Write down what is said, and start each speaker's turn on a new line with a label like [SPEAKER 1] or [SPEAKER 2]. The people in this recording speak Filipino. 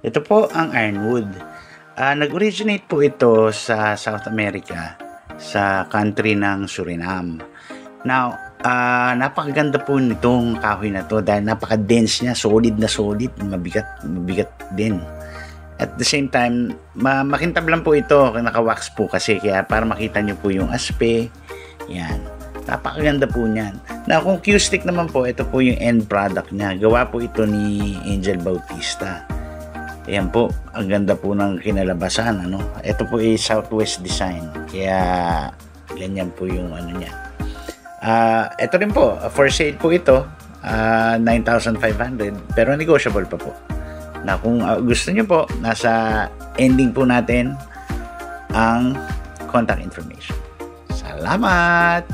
[SPEAKER 1] Ito po ang ironwood. Nag-originate po ito sa South America, sa country ng Suriname. Now, napakaganda po nitong kahoy na to dahil napaka-dense niya, solid na solid, mabigat din. At the same time, makintab lang po ito, naka-wax po kasi, kaya para makita nyo po yung aspe. Yan. Napakaganda po niyan. Now, kung Q-stick naman po, ito po yung end product niya. Gawa po ito ni Angel Bautista. Ayan po, ang ganda po ng kinalabasan, ano. Ito po ay Southwest design. Kaya ganyan po yung ano niya. Ito rin po, for sale po ito, 9,500, pero negotiable pa po. Na kung gusto niyo po, nasa ending po natin ang contact information. Salamat!